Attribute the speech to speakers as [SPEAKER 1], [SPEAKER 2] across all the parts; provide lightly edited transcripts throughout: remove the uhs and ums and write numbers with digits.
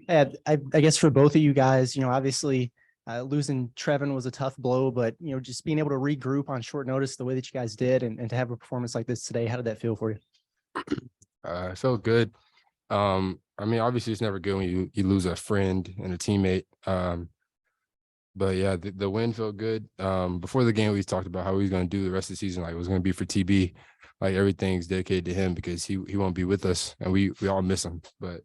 [SPEAKER 1] I guess for both of you guys, obviously losing Trevin was a tough blow, but, just being able to regroup on short notice the way that you guys did and to have a performance like this today, how did that feel for you?
[SPEAKER 2] It felt good. Obviously it's never good when you lose a friend and a teammate. But yeah, the win felt good. Before the game, we talked about how he was going to do the rest of the season. Like it was going to be for TB. Like everything's dedicated to him because he won't be with us, and we all miss him. But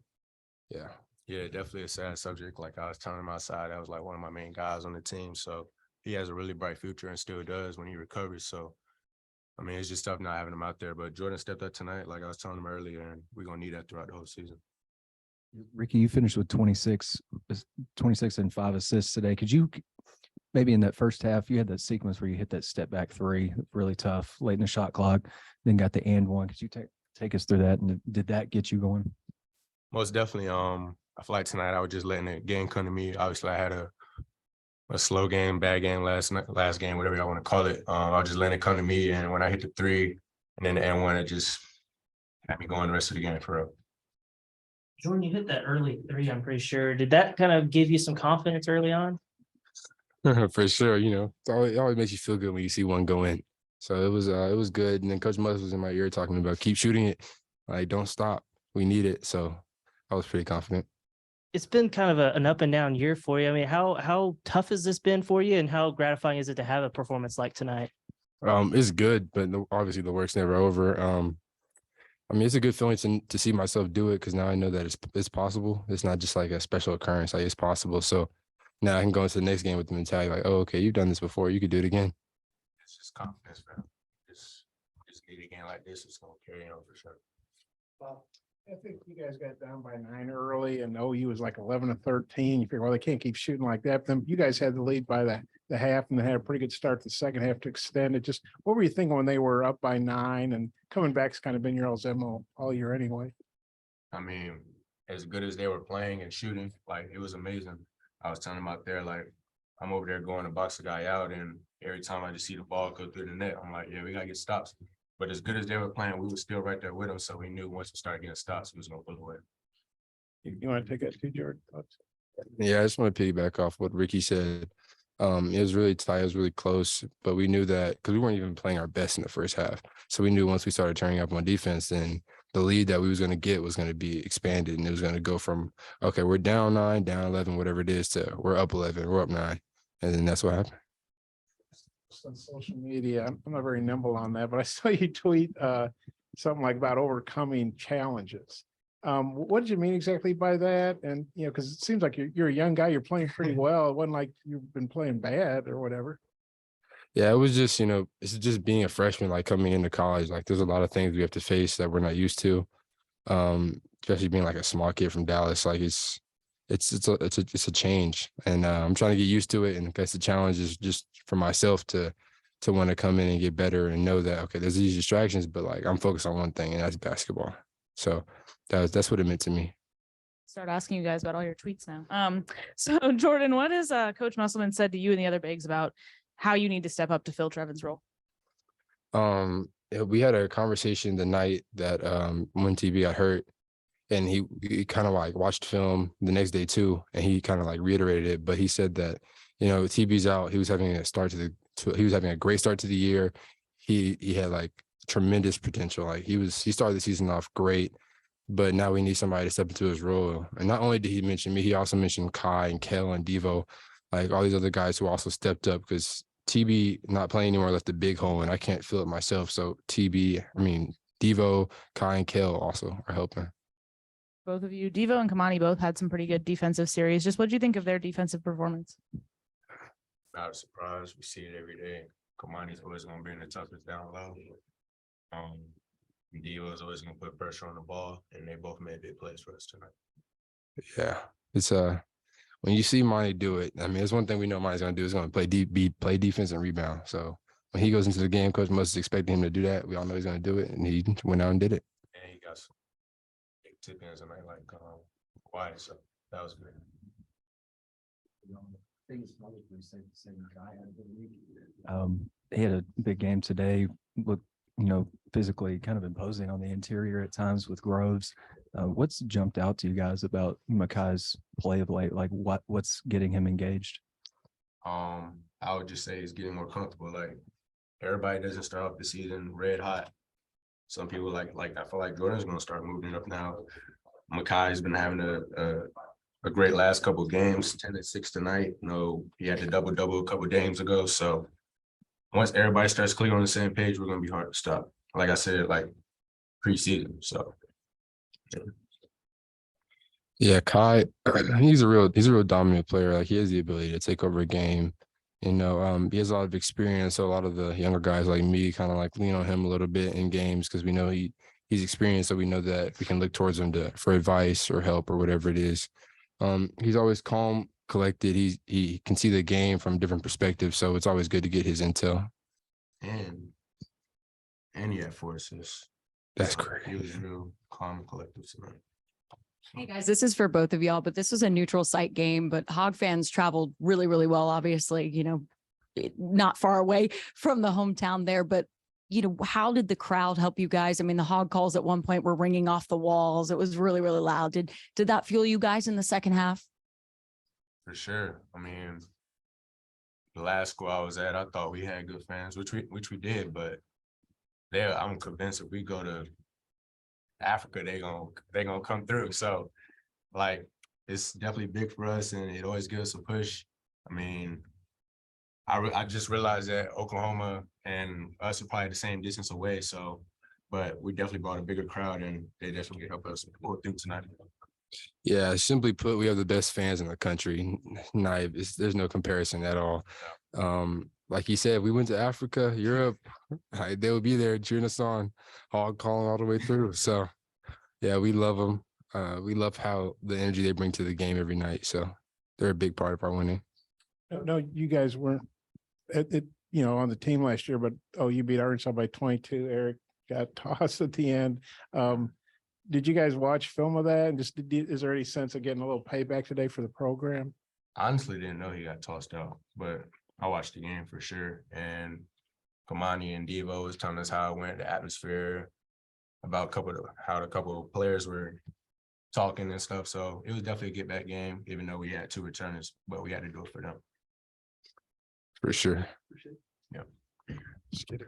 [SPEAKER 2] yeah.
[SPEAKER 3] Yeah, definitely a sad subject. Like I was telling him outside, that was like one of my main guys on the team. So he has a really bright future and still does when he recovers. So, it's just tough not having him out there. But Jordan stepped up tonight, like I was telling him earlier, and we're going to need that throughout the whole season.
[SPEAKER 4] Ricky, you finished with 26 and 5 assists today. Could you maybe in that first half, you had that sequence where you hit that step back three, really tough, late in the shot clock, then got the and one. Could you take us through that? And did that get you going?
[SPEAKER 3] Most definitely. I feel like tonight I was just letting the game come to me. Obviously, I had a slow game, bad game last game, whatever y'all want to call it. I was just letting it come to me, and when I hit the three and then the and one, it just had me going the rest of the game for real.
[SPEAKER 5] Jordan, you hit that early three, I'm pretty sure. Did that kind of give you some confidence early on?
[SPEAKER 2] For sure, it always makes you feel good when you see one go in. So it was good. And then Coach Musk was in my ear talking about keep shooting it, like don't stop. We need it. So I was pretty confident.
[SPEAKER 5] It's been kind of an up and down year for you. How tough has this been for you, and how gratifying is it to have a performance like tonight?
[SPEAKER 2] It's good, but obviously the work's never over. It's a good feeling to see myself do it because now I know that it's possible. It's not just like a special occurrence, like it's possible. So now I can go into the next game with the mentality like, oh, okay, you've done this before. You could do it again.
[SPEAKER 3] It's just confidence, man. Just need it again like this. It's going to carry on for sure.
[SPEAKER 6] Well, I think you guys got down by 9 early, and OU was like 11-13. You figure, well, they can't keep shooting like that. But then you guys had the lead by the half, and they had a pretty good start to the second half to extend it. Just what were you thinking when they were up by 9 and coming back's kind of been your all's MO all year anyway?
[SPEAKER 3] As good as they were playing and shooting, like it was amazing. I was telling them out there, like I'm over there going to box the guy out, and every time I just see the ball go through the net, I'm like, yeah, we gotta get stops. But as good as they were playing, we were still right there with them. So we knew once we started getting stops, we was gonna pull away.
[SPEAKER 6] You want to take that too, Jordan?
[SPEAKER 2] Yeah, I just want to piggyback off what Ricky said. It was really tight, it was really close, but we knew that because we weren't even playing our best in the first half. So we knew once we started turning up on defense, then the lead that we was going to get was going to be expanded, and it was going to go from, okay, we're down 9, down 11, whatever it is, to we're up 11, we're up 9. And then that's what happened.
[SPEAKER 6] On social media, I'm not very nimble on that, but I saw you tweet something like about overcoming challenges. What did you mean exactly by that? And, because it seems like you're a young guy, you're playing pretty well. It wasn't like you've been playing bad or whatever.
[SPEAKER 2] Yeah, it was just, it's just being a freshman, like coming into college, like there's a lot of things we have to face that we're not used to. Especially being like a small kid from Dallas, like it's a change, and I'm trying to get used to it. And I guess the challenge is just for myself to want to come in and get better and know that, okay, there's these distractions, but like I'm focused on one thing, and that's basketball. So that's what it meant to me.
[SPEAKER 7] Start asking you guys about all your tweets now. So Jordan, what has Coach Musselman said to you and the other bigs about how you need to step up to fill Trevin's role?
[SPEAKER 2] We had a conversation the night that when TB got hurt, and he kind of like watched film the next day too, and he kind of like reiterated it. But he said that TB's out, he was having a great start to the year. He had like tremendous potential. Like he started the season off great, but now we need somebody to step into his role. And not only did he mention me, he also mentioned Kai and Kel and Devo, like all these other guys who also stepped up, because TB not playing anymore left a big hole, and I can't fill it myself. So Devo, Kai, and Kel also are helping.
[SPEAKER 7] Both of you, Devo and Kamani, both had some pretty good defensive series. Just what do you think of their defensive performance?
[SPEAKER 3] Not a surprise. We see it every day. Kamani's always going to be in the toughest down low. Devo is always going to put pressure on the ball, and they both made big plays for us tonight.
[SPEAKER 2] Yeah, it's when you see Monty do it, it's one thing we know Monty's going to do is going to play defense and rebound. So when he goes into the game, Coach Musk is expecting him to do that. We all know he's going to do it, and he went out and did it.
[SPEAKER 3] And he got some big tip-ins tonight, like quiet, so that was good.
[SPEAKER 4] He had a big game today. Looked, physically kind of imposing on the interior at times with Groves. What's jumped out to you guys about Makai's play of late? Like what's getting him engaged?
[SPEAKER 3] I would just say he's getting more comfortable. Like everybody doesn't start off the season red hot. Some people like I feel like Jordan's gonna start moving up now. Makai's been having a great last couple of games, 10-6 tonight. You know, he had the double a couple of games ago. So once everybody starts clear on the same page, we're gonna be hard to stop. Like I said, like preseason. So
[SPEAKER 2] Yeah, Kai, he's a real dominant player. Like he has the ability to take over a game. You know, he has a lot of experience. So a lot of the younger guys like me kind of like lean on him a little bit in games because we know he's experienced. So we know that we can look towards him for advice or help or whatever it is. He's always calm, collected. He can see the game from different perspectives. So it's always good to get his intel.
[SPEAKER 3] and he had 4 assists.
[SPEAKER 2] That's
[SPEAKER 3] So
[SPEAKER 2] great.
[SPEAKER 3] He was real calm and collective tonight.
[SPEAKER 8] Hey guys, this is for both of y'all, but this was a neutral site game, but Hog fans traveled really, really well, obviously, not far away from the hometown there, but how did the crowd help you guys? I mean, the Hog calls at one point were ringing off the walls. It was really, really loud. Did that fuel you guys in the second half?
[SPEAKER 3] For sure. I mean, the last school I was at, I thought we had good fans, which we did, but I'm convinced if we go to Africa, they gonna come through. So like it's definitely big for us and it always gives us a push. I mean, I just realized that Oklahoma and us are probably the same distance away. So, but we definitely brought a bigger crowd and they definitely help us pull through tonight.
[SPEAKER 2] Yeah, simply put, we have the best fans in the country. There's no comparison at all. Like you said, we went to Africa, Europe, they would be there cheering us on, Hog calling all the way through. So, yeah, we love them. We love how the energy they bring to the game every night. So they're a big part of our winning.
[SPEAKER 6] No, you guys weren't on the team last year, but you beat Arkansas by 22. Eric got tossed at the end. Did you guys watch film of that? And is there any sense of getting a little payback today for the program?
[SPEAKER 3] I honestly didn't know he got tossed out, but I watched the game for sure. And Kamani and Devo was telling us how it went, the atmosphere, about how a couple of players were talking and stuff. So it was definitely a get back game, even though we had 2 returners, but we had to do it for them.
[SPEAKER 2] For sure.
[SPEAKER 3] Yeah.
[SPEAKER 2] Just get it.